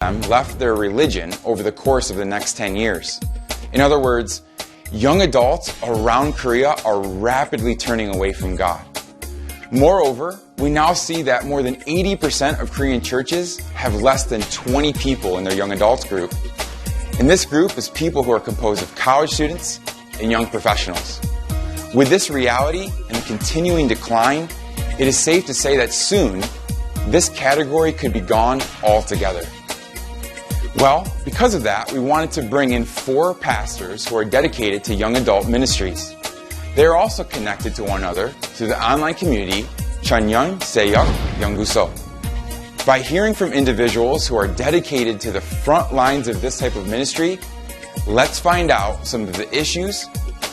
left their religion over the course of the next 10 years. In other words, young adults around Korea are rapidly turning away from God. Moreover, we now see that more than 80% of Korean churches have less than 20 people in their young adults group. And this group is people who are composed of college students and young professionals. With this reality and the continuing decline, it is safe to say that soon, this category could be gone altogether. Well, because of that, we wanted to bring in 4 pastors who are dedicated to young adult ministries. They are also connected to one another through the online community Chanyeon Seyuk Yeongguso. By hearing from individuals who are dedicated to the front lines of this type of ministry, let's find out some of the issues,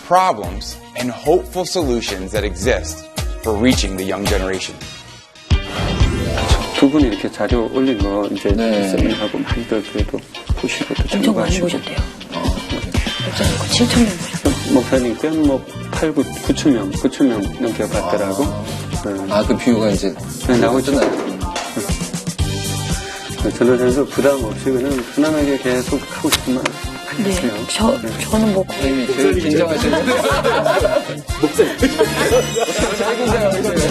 problems, and hopeful solutions that exist for reaching the young generation. 두 분이 이렇게 자료 올린 거 이제 세미나하고 많이들 그래도 보시고 또 엄청 많이 참고하시고. 보셨대요. 목사님 7,000명 보셨대요. 목사님 께는 뭐 9천 명 넘게 봤더라고. 그 비유가 이제 나오죠. 전도사님도 부담 없이 그냥 편안하게 계속 하고 싶으면 하세요. 저는 뭐 선생님이 제일 긴장하시는 목사님 제일 긴장하시는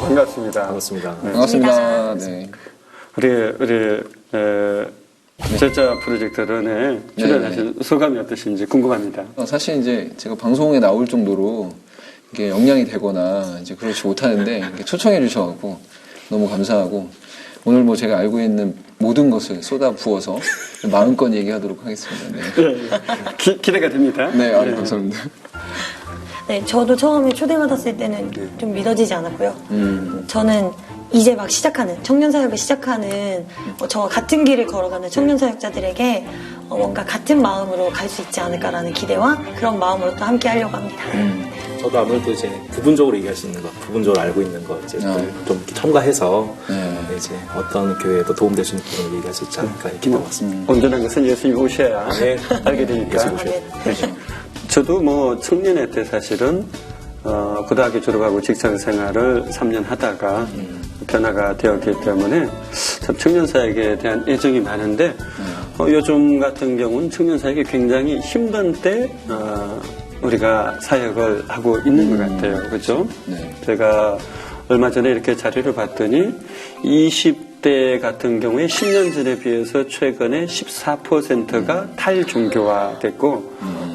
반갑습니다. 반갑습니다. 네. 반갑습니다. 네. 우리 제자 프로젝트런에 출연하신 소감이 어떠신지 궁금합니다. 사실 이제 제가 방송에 나올 정도로 이게 역량이 되거나 이제 그렇지 못하는데 이렇게 초청해 주셔가지고 너무 감사하고 오늘 뭐 제가 알고 있는 모든 것을 쏟아 부어서 마음껏 얘기하도록 하겠습니다. 네. 기대가 됩니다. 네, 감사합니다. 네, 저도 처음에 초대받았을 때는 좀 믿어지지 않았고요. 저는 이제 막 시작하는, 청년사역을 시작하는 저와 같은 길을 걸어가는 청년사역자들에게 뭔가 같은 마음으로 갈 수 있지 않을까라는 기대와 그런 마음으로 또 함께 하려고 합니다. 저도 아무래도 이제 부분적으로 얘기하시는 것, 부분적으로 알고 있는 것 이제 좀 이렇게 첨가해서 이제 어떤 교회에도 도움될 수 있는 부분을 얘기할 수 있지 않을까 기대하고 있습니다. 온전한 것은 예수님이 오셔야 알게 되니까. 예수 오셔야 저도 뭐 청년회 때 사실은 고등학교 졸업하고 직장 생활을 3년 하다가 변화가 되었기 때문에 참 청년사역에 대한 애정이 많은데 요즘 같은 경우는 청년사역이 굉장히 힘든 때 우리가 사역을 하고 있는 것 같아요. 그렇죠? 네. 제가 얼마 전에 이렇게 자료를 봤더니 20대 같은 경우에 10년 전에 비해서 최근에 14%가 탈종교화됐고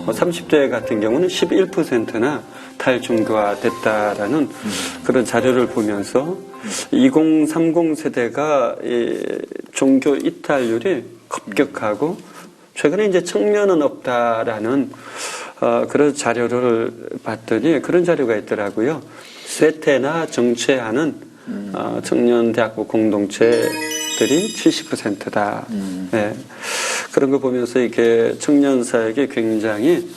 30대 같은 경우는 11%나 탈종교화됐다라는 그런 자료를 보면서 2030 세대가 이 종교 이탈률이 급격하고 최근에 이제 청년은 없다라는 그런 자료를 봤더니 그런 자료가 있더라고요. 쇠퇴나 정체하는 청년 대학교 공동체들이 70%다. 네. 그런 거 보면서 이게 청년 사역이 굉장히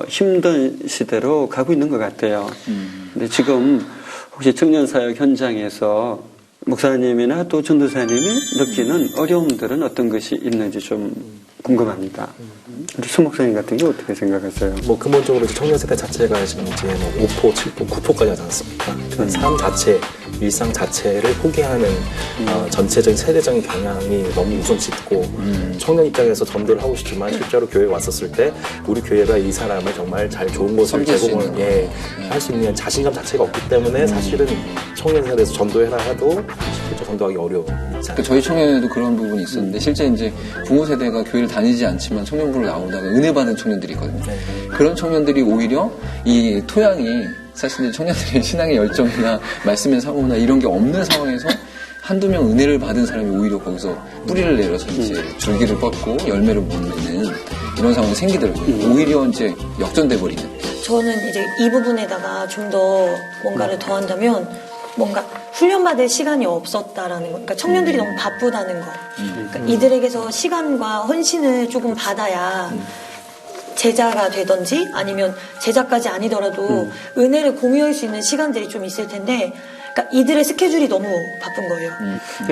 힘든 시대로 가고 있는 것 같아요. 근데 지금 혹시 청년 사역 현장에서 목사님이나 또 전도사님이 느끼는 어려움들은 어떤 것이 있는지 좀 궁금합니다. 우리 수 목사님 같은 게 어떻게 생각하세요? 뭐 근본적으로 청년 세대 자체가 지금 이제 뭐 5포, 7포, 9포까지 하지 않습니까? 삶 자체, 일상 자체를 포기하는 전체적인 세대적인 경향이 너무 우선짓고 청년 입장에서 전도를 하고 싶지만 실제로 교회에 왔었을 때 우리 교회가 이 사람을 정말 잘 좋은 것을 제공을 할 수 있는 자신감 자체가 없기 때문에 사실은 청년 세대에서 전도해라 해도 실제 전도하기 어려운. 저희 청년에도 그런 부분이 있었는데 실제 이제 부모 세대가 교회를 다니지 않지만 청년부를 나오다가 은혜 받은 청년들이 있거든요. 그런 청년들이 오히려 이 토양이 사실 청년들의 신앙의 열정이나 말씀의 사고나 이런 게 없는 상황에서 한두 명 은혜를 받은 사람이 오히려 거기서 뿌리를 내려서 이제 줄기를 뻗고 열매를 못 내는 이런 상황이 생기더라고요. 오히려 이제 역전돼 버리는. 저는 이제 이 부분에다가 좀 더 뭔가를 더한다면 뭔가 훈련받을 시간이 없었다라는 거. 그러니까 청년들이 너무 바쁘다는 거. 그러니까 이들에게서 시간과 헌신을 조금 받아야 제자가 되던지 아니면 제자까지 아니더라도 은혜를 공유할 수 있는 시간들이 좀 있을 텐데, 그러니까 이들의 스케줄이 너무 바쁜 거예요.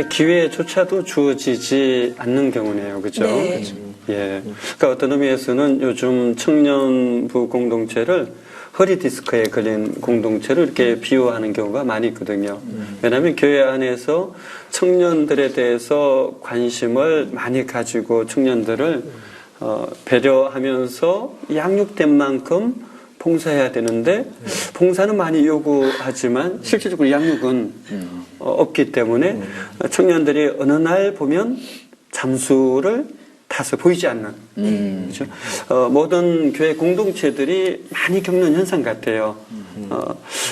기회조차도 주어지지 않는 경우네요. 그죠? 네. 예. 그러니까 어떤 의미에서는 요즘 청년부 공동체를 허리 디스크에 걸린 공동체를 이렇게 비유하는 경우가 많이 있거든요. 왜냐하면 교회 안에서 청년들에 대해서 관심을 많이 가지고 청년들을 배려하면서 양육된 만큼 봉사해야 되는데 봉사는 많이 요구하지만 실질적으로 양육은 없기 때문에 청년들이 어느 날 보면 잠수를 타서 보이지 않는 그렇죠? 모든 교회 공동체들이 많이 겪는 현상 같아요.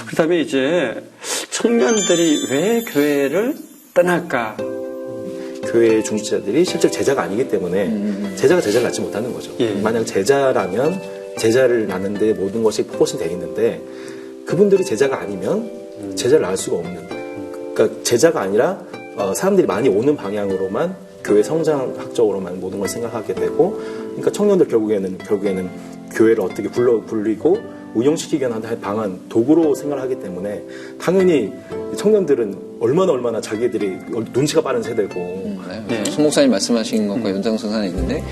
그다음에 이제 청년들이 왜 교회를 떠날까? 교회의 중직자들이 실제 제자가 아니기 때문에 제자가 제자를 낳지 못하는 거죠. 예. 만약 제자라면 제자를 낳는데 모든 것이 포커싱 돼 있는데 그분들이 제자가 아니면 제자를 낳을 수가 없는. 그러니까 제자가 아니라 사람들이 많이 오는 방향으로만 교회 성장학적으로만 모든 걸 생각하게 되고, 그러니까 청년들 결국에는 교회를 어떻게 불리고 운영시키기 위한 방안, 도구로 생각을 하기 때문에 당연히 청년들은 얼마나 자기들이 눈치가 빠른 세대고. 네. 손 목사님 말씀하신 것과 연장선상에 있는데,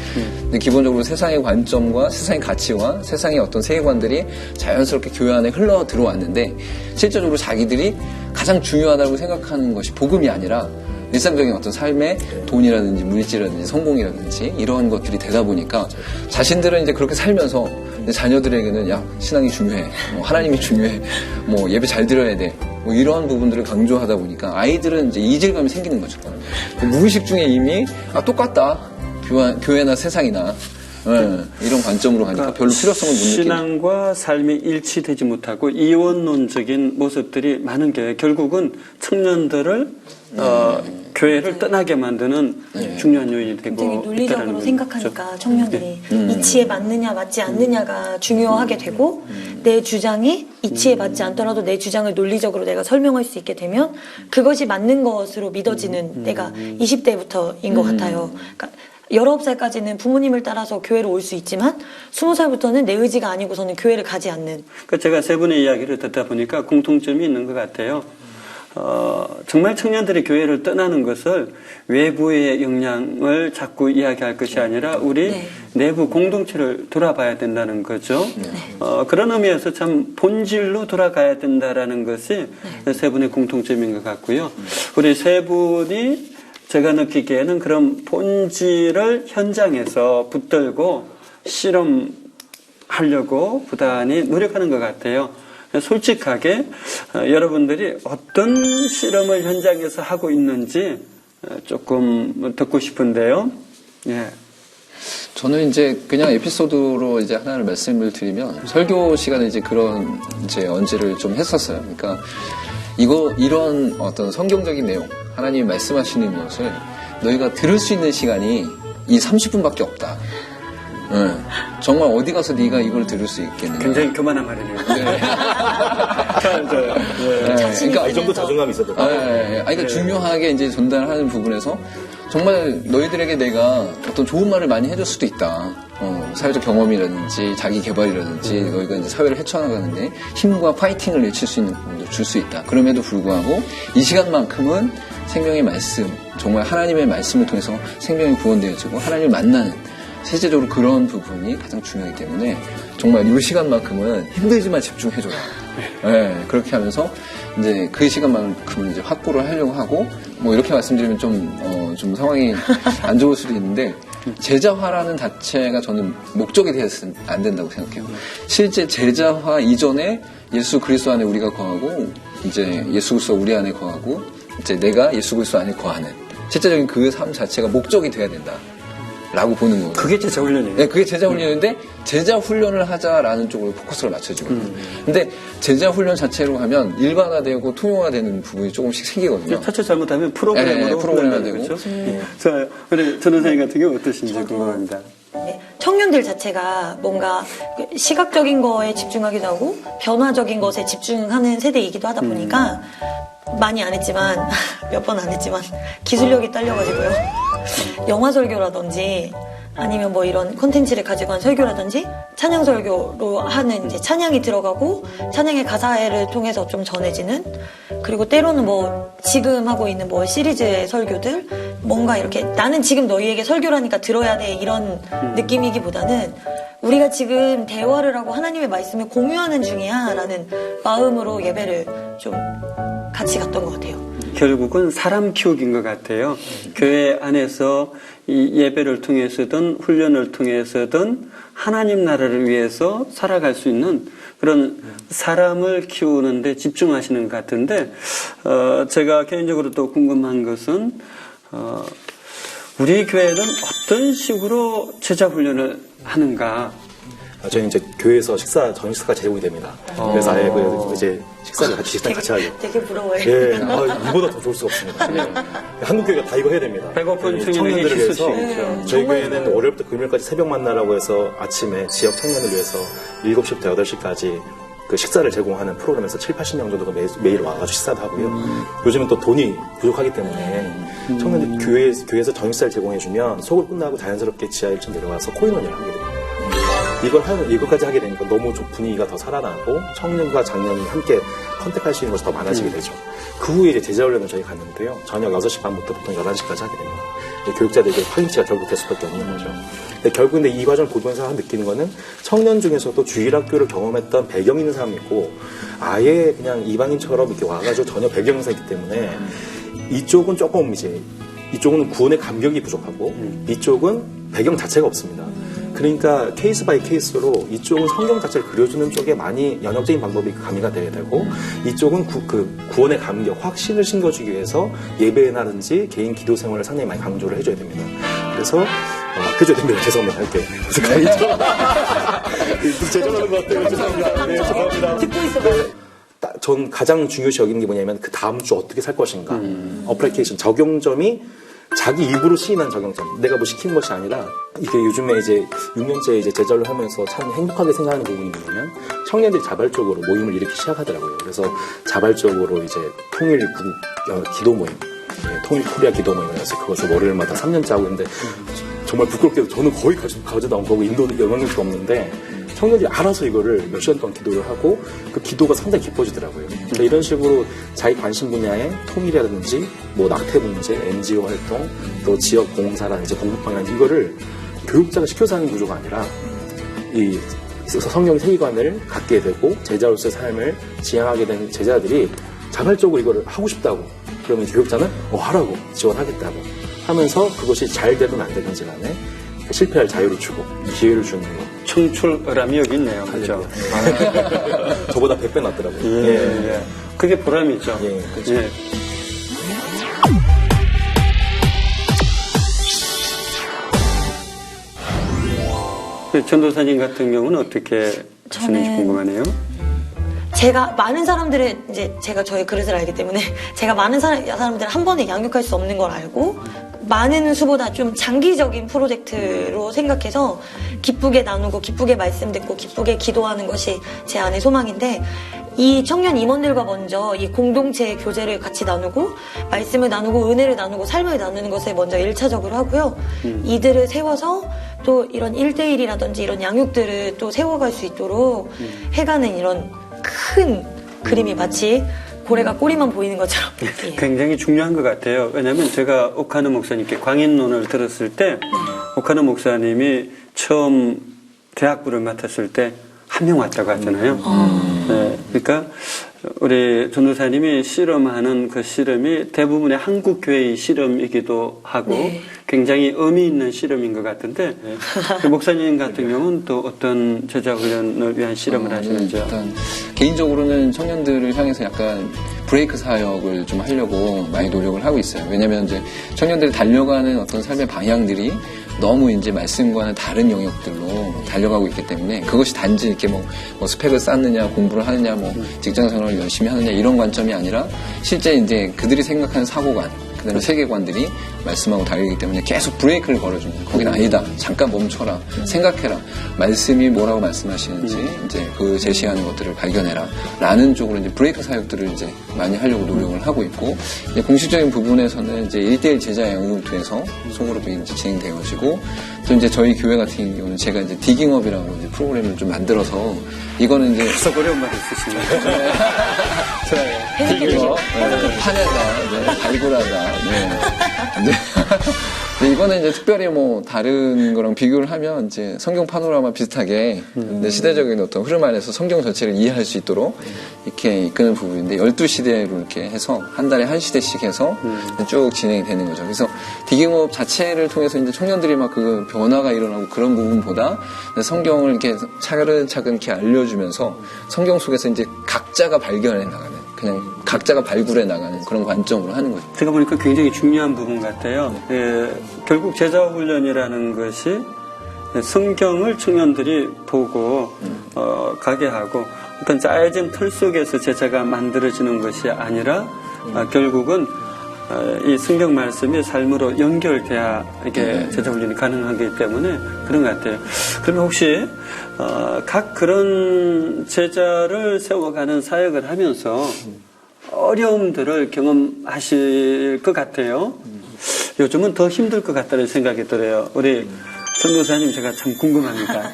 근데 기본적으로 세상의 관점과 세상의 가치와 세상의 어떤 세계관들이 자연스럽게 교회 안에 흘러 들어왔는데, 실제적으로 자기들이 가장 중요하다고 생각하는 것이 복음이 아니라 일상적인 어떤 삶의 돈이라든지 물질이라든지 성공이라든지 이런 것들이 되다 보니까 자신들은 이제 그렇게 살면서 자녀들에게는 야, 신앙이 중요해, 하나님이 중요해, 예배 잘 드려야 돼, 이러한 부분들을 강조하다 보니까 아이들은 이제 이질감이 생기는 거죠. 무의식 중에 이미 똑같다, 교회나 세상이나 이런 관점으로 가니까 별로 필요성을 못 느끼는. 신앙과 삶이 일치되지 못하고 이원론적인 모습들이 많은 게 결국은 청년들을 교회를 떠나게 만드는 중요한 요인이 되고 굉장히 논리적으로 있다는 생각하니까 거죠. 청년들이 이치에 맞느냐 맞지 않느냐가 중요하게 되고, 내 주장이 이치에 맞지 않더라도 내 주장을 논리적으로 내가 설명할 수 있게 되면 그것이 맞는 것으로 믿어지는 때가 20대부터인 것 같아요. 그러니까 19살까지는 부모님을 따라서 교회를 올 수 있지만 20살부터는 내 의지가 아니고서는 교회를 가지 않는. 그러니까 제가 세 분의 이야기를 듣다 보니까 공통점이 있는 것 같아요. 정말 청년들이 교회를 떠나는 것을 외부의 영향을 자꾸 이야기할 것이 아니라 우리 내부 공동체를 돌아봐야 된다는 거죠. 그런 의미에서 참 본질로 돌아가야 된다라는 것이 세 분의 공통점인 것 같고요. 우리 세 분이 제가 느끼기에는 그런 본질을 현장에서 붙들고 실험하려고 부단히 노력하는 것 같아요. 솔직하게 여러분들이 어떤 실험을 현장에서 하고 있는지 조금 듣고 싶은데요. 예. 저는 이제 그냥 에피소드로 이제 하나를 말씀을 드리면, 설교 시간에 이제 그런 이제 언지를 좀 했었어요. 그러니까 이런 어떤 성경적인 내용, 하나님이 말씀하시는 것을 너희가 들을 수 있는 시간이 이 30분밖에 없다. 정말 어디 가서 네가 이걸 들을 수 있겠느냐. 굉장히 교만한 말이네요. 그러니까 이 정도 자존감이 있어도. 그러니까 중요하게 이제 전달하는 부분에서 정말 너희들에게 내가 어떤 좋은 말을 많이 해줄 수도 있다. 사회적 경험이라든지 자기 개발이라든지 너희가 이제 사회를 헤쳐나가는데 힘과 파이팅을 내칠 수 있는 부분도 줄 수 있다. 그럼에도 불구하고 이 시간만큼은 생명의 말씀, 정말 하나님의 말씀을 통해서 생명이 구원되어지고 하나님을 만나는, 실제적으로 그런 부분이 가장 중요하기 때문에 정말 이 시간만큼은 힘들지만 집중해줘라. 그렇게 하면서 이제 그 시간만큼은 이제 확보를 하려고 하고, 이렇게 말씀드리면 좀 상황이 안 좋을 수도 있는데, 제자화라는 자체가 저는 목적이 되어서는 안 된다고 생각해요. 실제 제자화 이전에 예수 그리스도 안에 우리가 거하고, 이제 예수 그리스도 우리 안에 거하고, 이제 내가 예수 그리스도 안에 거하는 실제적인 그 삶 자체가 목적이 돼야 된다. 라고 보는 거예요. 그게 제자 훈련이에요. 네, 그게 제자 훈련인데, 제자 훈련을 하자라는 쪽으로 포커스를 맞춰지거든요. 근데 제자 훈련 자체로 하면 일반화되고 통용화되는 부분이 조금씩 생기거든요. 자칫 잘못하면 프로그램으로 프로그램화되고. 그렇죠? 자, 우리 전 원장님 같은 경우 어떠신지 궁금합니다. 네, 청년들 자체가 뭔가 시각적인 거에 집중하기도 하고 변화적인 것에 집중하는 세대이기도 하다 보니까 많이 안 했지만 몇 번 안 했지만 기술력이 딸려가지고요. 영화 설교라든지 아니면 뭐 이런 콘텐츠를 가지고 한 설교라든지 찬양 설교로 하는 이제 찬양이 들어가고 찬양의 가사를 통해서 좀 전해지는, 그리고 때로는 뭐 지금 하고 있는 뭐 시리즈의 설교들 뭔가 이렇게 나는 지금 너희에게 설교라니까 들어야 돼 이런 느낌이기보다는 우리가 지금 대화를 하고 하나님의 말씀을 공유하는 중이야 라는 마음으로 예배를 좀 같이 갔던 것 같아요. 결국은 사람 키우기인 것 같아요. 교회 안에서 이 예배를 통해서든 훈련을 통해서든 하나님 나라를 위해서 살아갈 수 있는 그런 사람을 키우는데 집중하시는 것 같은데, 제가 개인적으로 또 궁금한 것은 우리 교회는 어떤 식으로 제자 훈련을 하는가? 저희는 이제 교회에서 저녁 식사가 제공이 됩니다. 그래서 아예 이제 식사를 같이 하죠. 되게 부러워요. 예, 이보다 더 좋을 수가 없습니다. 한국 교회가 다 이거 해야 됩니다. 배고픈 청년들을 위해서 네, 저희 교회는 월요일부터 금요일까지 새벽 만나라고 해서 아침에 지역 청년을 위해서 7시부터 8시까지 그 식사를 제공하는 프로그램에서 7, 80명 정도가 매일 와가지고 식사도 하고요. 요즘은 또 돈이 부족하기 때문에 청년들 교회에서 저녁 식사를 제공해주면 속을 끝나고 자연스럽게 지하 1층 내려와서 코인원을 하게 됩니다. 이것까지 하게 되니까 너무 좀 분위기가 더 살아나고 청년과 장년이 함께 컨택할 수 있는 것이 더 많아지게 되죠. 그 후에 이제 제자훈련을 저희 갔는데요. 저녁 6시 반부터 보통 11시까지 하게 됩니다. 교육자들에게 파김치가 결국 될 수밖에 없는 거죠. 결국 근데 이 과정을 보면서 느끼는 거는 청년 중에서도 주일학교를 경험했던 배경이 있는 사람이 있고 아예 그냥 이방인처럼 이렇게 와가지고 전혀 배경이 있기 때문에 이쪽은 조금 이쪽은 구원의 감격이 부족하고 이쪽은 배경 자체가 없습니다. 그러니까 케이스 바이 케이스로 이쪽은 성경 자체를 그려주는 쪽에 많이 연역적인 방법이 가미가 돼야 되고 이쪽은 구원의 감격, 확신을 심겨주기 위해서 예배의 날인지 개인 기도 생활을 상당히 많이 강조를 해줘야 됩니다. 그래서 그죠 됩니다. 죄송합니다. 할게요. 제정하는 것 같아요. 죄송합니다. 네, 죄송합니다. 듣고 있어봐요. 전 가장 중요시 여기는 게 뭐냐면 그 다음 주 어떻게 살 것인가. 어플리케이션 적용점이 자기 입으로 시인한 적용점. 내가 뭐 시킨 것이 아니라 이게 요즘에 이제 6년째 이제 제자를 하면서 참 행복하게 생각하는 부분이 뭐냐면 청년들이 자발적으로 모임을 일으키기 시작하더라고요. 그래서 자발적으로 이제 통일 기도 모임, 통일 코리아 기도 모임을 해서 그것을 월요일마다 3년째 하고 있는데 정말 부끄럽게도 저는 거의 가져다 온 거고 인도 영향력도 없는데 청년들이 알아서 이거를 몇 시간 동안 기도를 하고 그 기도가 상당히 깊어지더라고요. 그러니까 이런 식으로 자기 관심 분야의 통일이라든지 뭐 낙태 문제, NGO 활동, 또 지역 봉사라든지 공부방이라든지 이거를 교육자가 시켜서 하는 구조가 아니라 이 성경 세계관을 갖게 되고 제자로서의 삶을 지향하게 된 제자들이 자발적으로 이거를 하고 싶다고 그러면 교육자는 하라고 지원하겠다고 하면서 그것이 잘 되든 안 되든지 간에 실패할 자유를 주고 기회를 주는 거. 청출어람이 여기 있네요. 그렇죠? 저보다 100배 낫더라고요. 예. 그게 보람이죠. 예, 그렇죠. 예. 전도사님 같은 경우는 어떻게 하시는지 궁금하네요. 제가 많은 사람들의 이제 제가 저의 그릇을 알기 때문에 제가 많은 사람들을 한 번에 양육할 수 없는 걸 알고 많은 수보다 좀 장기적인 프로젝트로 생각해서 기쁘게 나누고 기쁘게 말씀 듣고 기쁘게 기도하는 것이 제 안의 소망인데 이 청년 임원들과 먼저 이 공동체의 교제를 같이 나누고 말씀을 나누고 은혜를 나누고 삶을 나누는 것을 먼저 1차적으로 하고요. 이들을 세워서 또 이런 1대1이라든지 이런 양육들을 또 세워갈 수 있도록 해가는 이런 큰 그림이 마치 고래가 꼬리만 보이는 것처럼 굉장히 중요한 것 같아요. 왜냐하면 제가 오카노 목사님께 광인론을 들었을 때 오카노 목사님이 처음 대학부를 맡았을 때 한 명 왔다고 하잖아요. 네, 그러니까 우리 전도사님이 실험하는 그 실험이 대부분의 한국 교회의 실험이기도 하고 네. 굉장히 의미 있는 실험인 것 같은데 그 목사님 같은 경우는 또 어떤 제자 훈련을 위한 실험을 하시는지요? 일단 개인적으로는 청년들을 향해서 약간 브레이크 사역을 좀 하려고 많이 노력을 하고 있어요. 왜냐하면 이제 청년들이 달려가는 어떤 삶의 방향들이 너무 이제 말씀과는 다른 영역들로 달려가고 있기 때문에 그것이 단지 이렇게 뭐 스펙을 쌓느냐, 공부를 하느냐, 뭐 직장 생활을 열심히 하느냐 이런 관점이 아니라 실제 이제 그들이 생각하는 사고관, 그다음에 세계관들이 말씀하고 다르기 때문에 계속 브레이크를 걸어주는 거긴 아니다. 잠깐 멈춰라. 생각해라. 말씀이 뭐라고 말씀하시는지 이제 그 제시하는 것들을 발견해라. 라는 쪽으로 이제 브레이크 사역들을 이제 많이 하려고 노력을 하고 있고 이제 공식적인 부분에서는 이제 1대1 제자 양육을 통해서 소그룹이 이제 진행되어지고 또 이제 저희 교회 같은 경우는 제가 이제 디깅업이라고 이제 프로그램을 좀 만들어서 이거는 이제 계속 어려운 말 있으시네요. 좋아요. 디깅업, 파내다, 발굴하다, 네. 네, 이거는 이제 특별히 뭐 다른 거랑 비교를 하면 이제 성경 파노라마 비슷하게 시대적인 어떤 흐름 안에서 성경 전체를 이해할 수 있도록 이렇게 이끄는 부분인데 12시대로 이렇게 해서 한 달에 한 시대씩 해서 쭉 진행이 되는 거죠. 그래서 디깅업 자체를 통해서 이제 청년들이 막 그 변화가 일어나고 그런 부분보다 성경을 이렇게 차근차근 이렇게 알려주면서 성경 속에서 이제 각자가 발견해 나가는 그냥 각자가 발굴해 나가는 그런 관점으로 하는 거죠. 제가 보니까 굉장히 중요한 부분 같아요. 결국 제자훈련이라는 것이 성경을 청년들이 보고 가게 하고 어떤 짜여진 틀 속에서 제자가 만들어지는 것이 아니라 결국은 이 성경 말씀이 삶으로 연결돼야 이게 제자훈련이 가능하기 때문에 그런 것 같아요. 그러면 혹시 각 그런 제자를 세워가는 사역을 하면서 어려움들을 경험하실 것 같아요. 요즘은 더 힘들 것 같다는 생각이 들어요. 우리 전도사님 제가 참 궁금합니다.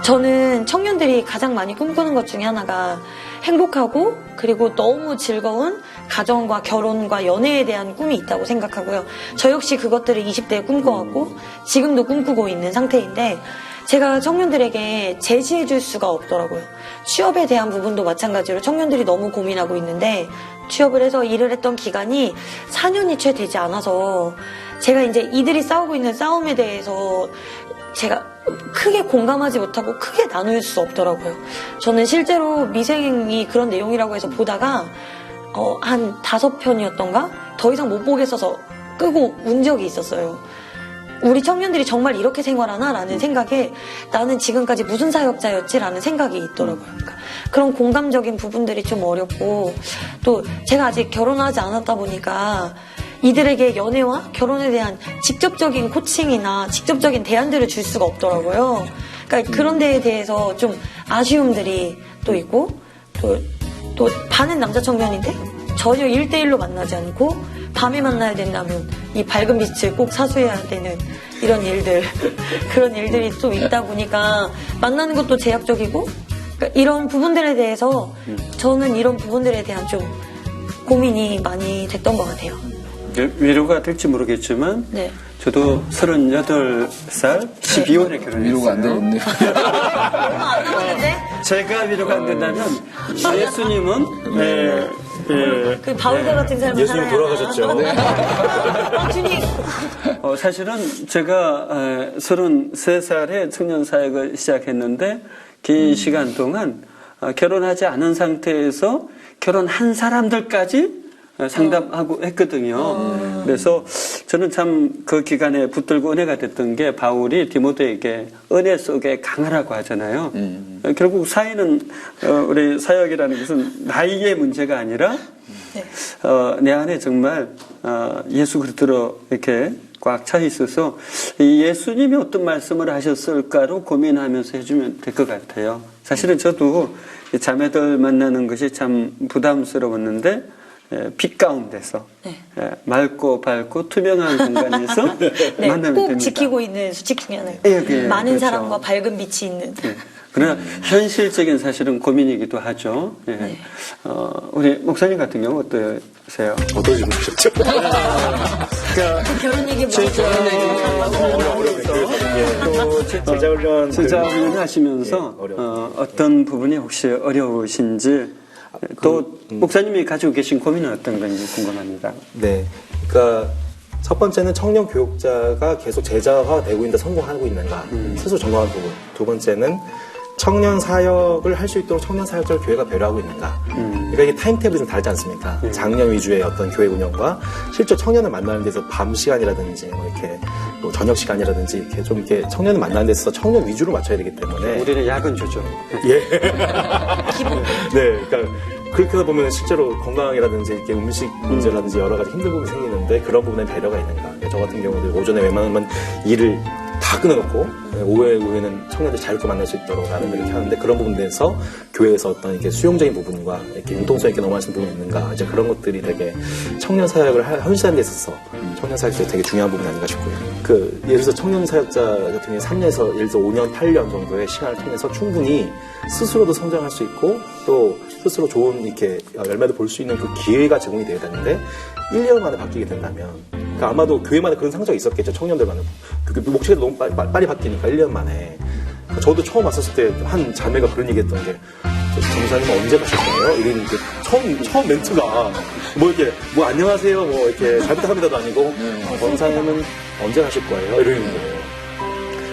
저는 청년들이 가장 많이 꿈꾸는 것 중에 하나가 행복하고 그리고 너무 즐거운 가정과 결혼과 연애에 대한 꿈이 있다고 생각하고요. 저 역시 그것들을 20대에 꿈꿔왔고 지금도 꿈꾸고 있는 상태인데 제가 청년들에게 제시해 줄 수가 없더라고요. 취업에 대한 부분도 마찬가지로 청년들이 너무 고민하고 있는데 취업을 해서 일을 했던 기간이 4년이 채 되지 않아서 제가 이제 이들이 싸우고 있는 싸움에 대해서 제가 크게 공감하지 못하고 크게 나눌 수 없더라고요. 저는 실제로 미생이 그런 내용이라고 해서 보다가 한 5편이었던가? 더 이상 못 보겠어서 끄고 운 적이 있었어요. 우리 청년들이 정말 이렇게 생활하나? 라는 생각에 나는 지금까지 무슨 사역자였지? 라는 생각이 있더라고요. 그러니까 그런 공감적인 부분들이 좀 어렵고 또 제가 아직 결혼하지 않았다 보니까 이들에게 연애와 결혼에 대한 직접적인 코칭이나 직접적인 대안들을 줄 수가 없더라고요. 그러니까 그런 데에 대해서 좀 아쉬움들이 또 있고 또 반은 남자 청년인데 전혀 1대1로 만나지 않고 밤에 만나야 된다면 이 밝은 빛을 꼭 사수해야 되는 이런 일들 그런 일들이 좀 있다 보니까 만나는 것도 제약적이고 그러니까 이런 부분들에 대해서 저는 이런 부분들에 대한 좀 고민이 많이 됐던 것 같아요. 위로가 될지 모르겠지만 네. 저도 38살 12월에 결혼했어요. 위로가 안 되겠네요. 얼마 안 남았는데 제가 위로가 안 된다면 예수님은 그 바울과 같은 삶을 예수님 살아야 돌아가셨죠. 네. 주님 사실은 제가 33살에 청년 사역을 시작했는데 긴 시간 동안 결혼하지 않은 상태에서 결혼한 사람들까지 상담하고 했거든요. 그래서 저는 참 그 기간에 붙들고 은혜가 됐던 게 바울이 디모데에게 은혜 속에 강하라고 하잖아요. 결국 사회는 우리 사역이라는 것은 나이의 문제가 아니라 내 안에 정말 예수 그리스도로 이렇게 꽉 차 있어서 이 예수님이 어떤 말씀을 하셨을까로 고민하면서 해주면 될 것 같아요. 사실은 저도 자매들 만나는 것이 참 부담스러웠는데 빛 가운데서 맑고 밝고 투명한 공간에서 만나면 꼭 됩니다. 지키고 있는 수칙 중에 하나예요. 많은 그렇죠. 사람과 밝은 빛이 있는. 그러나 현실적인 사실은 고민이기도 하죠. 우리 목사님 같은 경우 어떠세요? 어떤 식으로 하셨죠? 결혼 얘기 제자훈련 제자훈련을 하시면서 어떤 부분이 혹시 어려우신지 또 목사님이 가지고 계신 고민은 어떤 건지 궁금합니다. 네, 그러니까 첫 번째는 청년 교육자가 계속 제자화되고 있는데 성공하고 있는가 스스로 점검하는 부분. 두 번째는 청년 사역을 할 수 있도록 청년 사역자를 교회가 배려하고 있는가. 그러니까 이게 타임테이블이 좀 다르지 않습니까? 장년 위주의 어떤 교회 운영과 실제 청년을 만나는 데서 밤 시간이라든지 뭐 이렇게 뭐 저녁 시간이라든지 이렇게 좀 이렇게 청년을 만나는 데 있어서 청년 위주로 맞춰야 되기 때문에 우리는 야근주죠. 예. 네, 그러니까 그렇게 하다 보면 실제로 건강이라든지 이렇게 음식 문제라든지 여러 가지 힘든 부분이 생기는데 그런 부분에 배려가 있는가. 저 같은 경우도 오전에 웬만하면 일을 다 끊어놓고 오후에는 청년들 자유롭게 만날 수 있도록 나름 이렇게 하는데 그런 부분에 대해서 교회에서 어떤 이렇게 수용적인 부분과 이렇게 융통성 있게 넘어가시는 부분이 있는가. 이제 그런 것들이 되게 청년 사역을 헌신하는 데 있어서 청년 사역이 되게 중요한 부분이 아닌가 싶고요. 예를 들어서 청년 사역자 같은 경우에 3년에서 예를 들어서 5년, 8년 정도의 시간을 통해서 충분히 스스로도 성장할 수 있고 또 스스로 좋은 이렇게 열매도 볼 수 있는 그 기회가 제공이 되어야 되는데 1년 만에 바뀌게 된다면 그러니까 아마도 교회마다 그런 상처가 있었겠죠. 청년들만은 목표가 너무 빨리 바뀌니까 1년 만에. 저도 처음 왔었을 때 한 자매가 그런 얘기했던 게 전사님 언제 가실 거예요? 이런 처음 멘트가 뭐 이렇게 뭐 안녕하세요 뭐 이렇게 잘 부탁합니다도 아니고 전사님은 언제 가실 거예요? 이러는 거예요.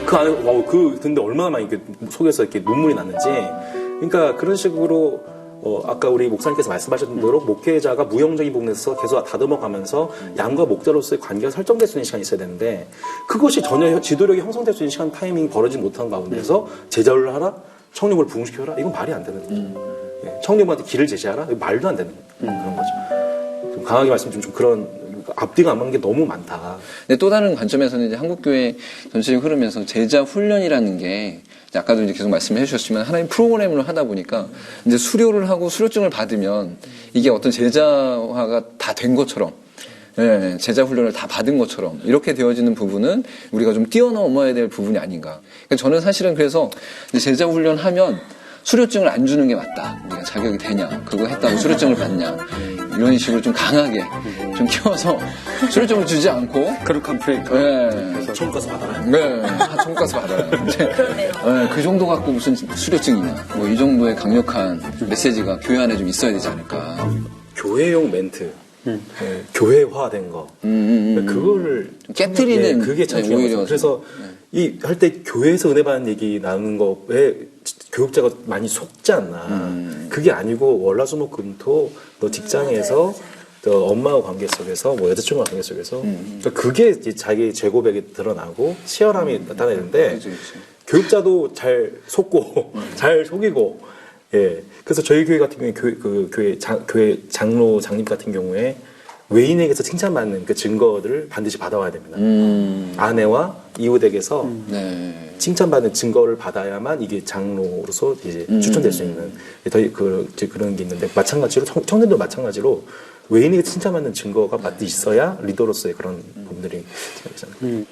그 안에 근데 얼마나 많이 이렇게 속에서 이렇게 눈물이 났는지. 그러니까 그런 식으로 아까 우리 목사님께서 말씀하셨던 대로 목회자가 무형적인 부분에서 계속 다듬어가면서 양과 목자로서의 관계가 설정될 수 있는 시간이 있어야 되는데 그것이 전혀 지도력이 형성될 수 있는 시간 타이밍이 벌어지지 못한 가운데서 제자훈련을 하라? 청년부를 부흥시켜라? 이건 말이 안 되는 거죠. 청년부한테 길을 제시하라? 이건 말도 안 되는 그런 거죠. 좀 강하게 말씀드리면 좀 그런 앞뒤가 안 맞는 게 너무 많다. 근데 또 다른 관점에서는 이제 한국교회 전체적 흐름에서 제자 훈련이라는 게 아까도 이제 계속 말씀해 주셨지만 하나의 프로그램을 하다 보니까 이제 수료를 하고 수료증을 받으면 이게 어떤 제자화가 다 된 것처럼 제자 훈련을 다 받은 것처럼 이렇게 되어지는 부분은 우리가 좀 뛰어넘어야 될 부분이 아닌가. 그러니까 저는 사실은 그래서 제자 훈련하면 수료증을 안 주는 게 맞다. 우리가 자격이 되냐. 그거 했다고 수료증을 받냐. 이런 식으로 좀 강하게 좀 키워서 수료증을 주지 않고. 거룩한 프레이크. 그래서 천국 가서 받아라. 네. 천국 가서 받아라. 그 정도 갖고 무슨 수료증이냐. 뭐 이 정도의 강력한 메시지가 교회 안에 좀 있어야 되지 않을까. 교회용 멘트. 교회화된 거. 그거를 깨트리는. 그게 참 중요해요. 그래서 할 때 교회에서 은혜 받는 얘기 나누는 거에 교육자가 많이 속지 않나. 그게 아니고 월화수목금토 너 직장에서 또 엄마와 관계 속에서 뭐 여자친구와 관계 속에서 그러니까 그게 이제 자기 죄고백이 드러나고 치열함이 나타나는데 교육자도 잘 속고 잘 속이고 그래서 저희 교회 같은 경우에 교회 장로 장님 같은 경우에 외인에게서 칭찬받는 그 증거들을 반드시 받아와야 됩니다. 아내와 이웃에게서 칭찬받는 증거를 받아야만 이게 장로로서 이제 추천될 수 있는 그런 게 있는데 마찬가지로 청년도 마찬가지로 외인에게 칭찬받는 증거가 반드시 있어야 리더로서의 그런 부분들이 생기잖아요.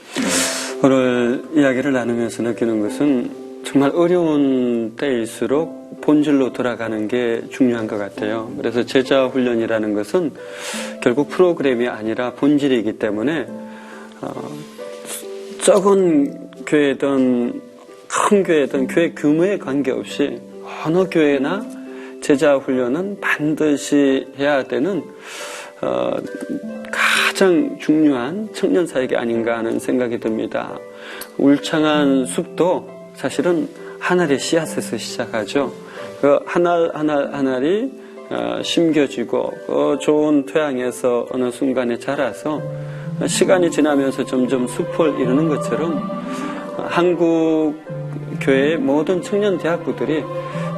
오늘 이야기를 나누면서 느끼는 것은 정말 어려운 때일수록 본질로 돌아가는 게 중요한 것 같아요. 그래서 제자 훈련이라는 것은 결국 프로그램이 아니라 본질이기 때문에 적은 교회든 큰 교회든 교회 규모에 관계없이 어느 교회나 제자 훈련은 반드시 해야 되는 가장 중요한 청년 사역이 아닌가 하는 생각이 듭니다. 울창한 숲도 사실은 하늘의 씨앗에서 시작하죠. 그 하늘이 심겨지고 그 좋은 토양에서 어느 순간에 자라서 시간이 지나면서 점점 숲을 이루는 것처럼 한국 교회의 모든 청년 대학부들이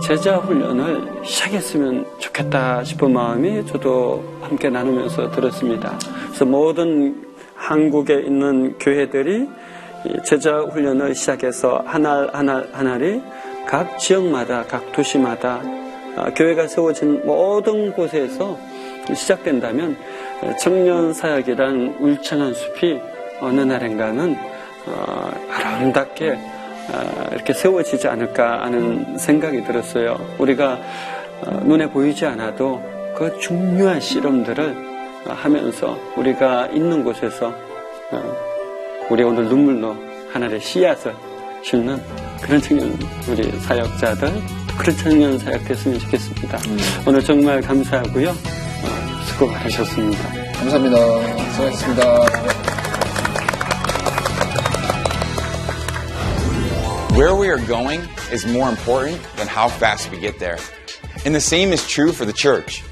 제자 훈련을 시작했으면 좋겠다 싶은 마음이 저도 함께 나누면서 들었습니다. 그래서 모든 한국에 있는 교회들이 제자 훈련을 시작해서 하나리 각 지역마다 각 도시마다 교회가 세워진 모든 곳에서 시작된다면 청년 사역이란 울창한 숲이 어느 날인가는 아름답게 이렇게 세워지지 않을까 하는 생각이 들었어요. 우리가 눈에 보이지 않아도 그 중요한 실험들을 하면서 우리가 있는 곳에서 우리 오늘 눈물로 하나의 씨앗을 심는 그런 청년 우리 사역자들 그런 청년 사역 됐으면 좋겠습니다. 오늘 정말 감사하고요. 수고 많으셨습니다. 감사합니다. 수고하셨습니다. Where we are going is more important than how fast we get there. And the same is true for the church.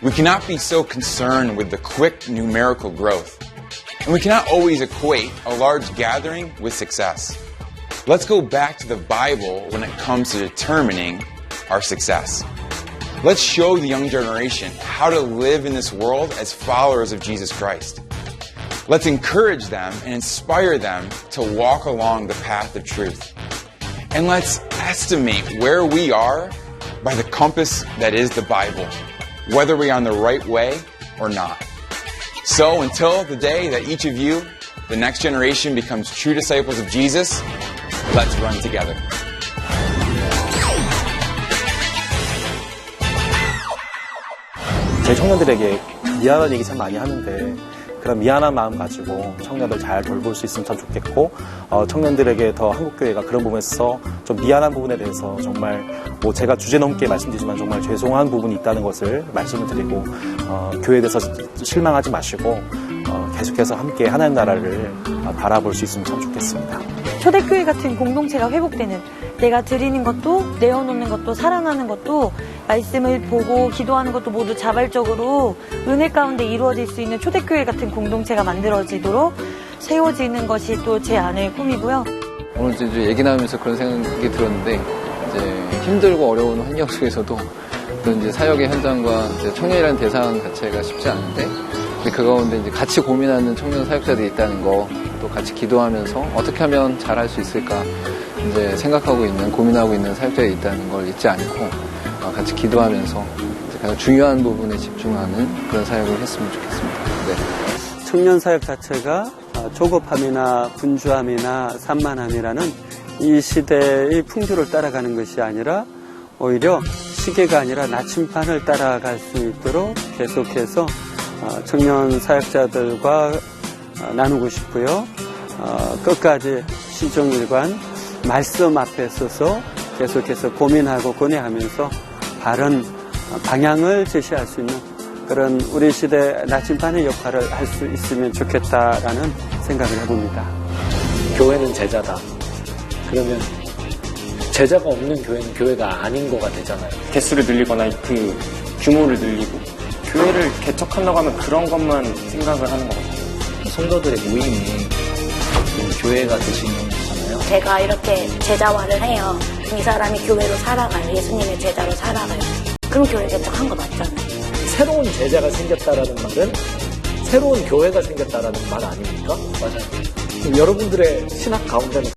We cannot be so concerned with the quick numerical growth. And we cannot always equate a large gathering with success. Let's go back to the Bible when it comes to determining our success. Let's show the young generation how to live in this world as followers of Jesus Christ. Let's encourage them and inspire them to walk along the path of truth. And let's estimate where we are by the compass that is the Bible, whether we are on the right way or not. So until the day that each of you, the next generation, becomes true disciples of Jesus, let's run together. 저희 청년들에게 미안한 얘기 참 많이 하는데 그런 미안한 마음 가지고 청년들 잘 돌볼 수 있으면 참 좋겠고 청년들에게 더 한국교회가 그런 부분에서 좀 미안한 부분에 대해서 정말 뭐 제가 주제넘게 말씀드리지만 정말 죄송한 부분이 있다는 것을 말씀을 드리고 교회에 대해서 실망하지 마시고 계속해서 함께 하나님 나라를 바라볼 수 있으면 참 좋겠습니다. 초대교회 같은 공동체가 회복되는, 내가 드리는 것도 내어놓는 것도 사랑하는 것도 말씀을 보고 기도하는 것도 모두 자발적으로 은혜 가운데 이루어질 수 있는 초대교회 같은 공동체가 만들어지도록 세워지는 것이 또 제 안의 꿈이고요. 오늘 이제 얘기 나누면서 그런 생각이 들었는데 이제 힘들고 어려운 환경 속에서도 그 이제 사역의 현장과 이제 청년이라는 대상 자체가 쉽지 않은데 그 가운데 이제 같이 고민하는 청년 사역자들이 있다는 거, 또 같이 기도하면서 어떻게 하면 잘할 수 있을까 이제 생각하고 있는, 고민하고 있는 사역자들이 있다는 걸 잊지 않고 같이 기도하면서 이제 가장 중요한 부분에 집중하는 그런 사역을 했으면 좋겠습니다. 네. 청년 사역 자체가 조급함이나 분주함이나 산만함이라는 이 시대의 풍조를 따라가는 것이 아니라 오히려 시계가 아니라 나침반을 따라갈 수 있도록 계속해서 청년 사역자들과 나누고 싶고요. 끝까지 시종일관 말씀 앞에 서서 계속해서 고민하고 고뇌하면서 바른 방향을 제시할 수 있는 그런 우리 시대 나침반의 역할을 할 수 있으면 좋겠다라는 생각을 해봅니다. 교회는 제자다. 그러면 제자가 없는 교회는 교회가 아닌 거가 되잖아요. 개수를 늘리거나 그 규모를 늘리고 교회를 개척하려고 하면 그런 것만 생각을 하는 것 같아요. 성도들의 모임이 교회가 되시는 거잖아요. 제가 이렇게 제자화를 해요. 이 사람이 교회로 살아가요. 예수님의 제자로 살아가요. 그럼 교회 개척한 거 맞잖아요. 새로운 제자가 생겼다라는 말은 새로운 교회가 생겼다라는 말 아닙니까? 맞아요. 여러분들의 신학 가운데는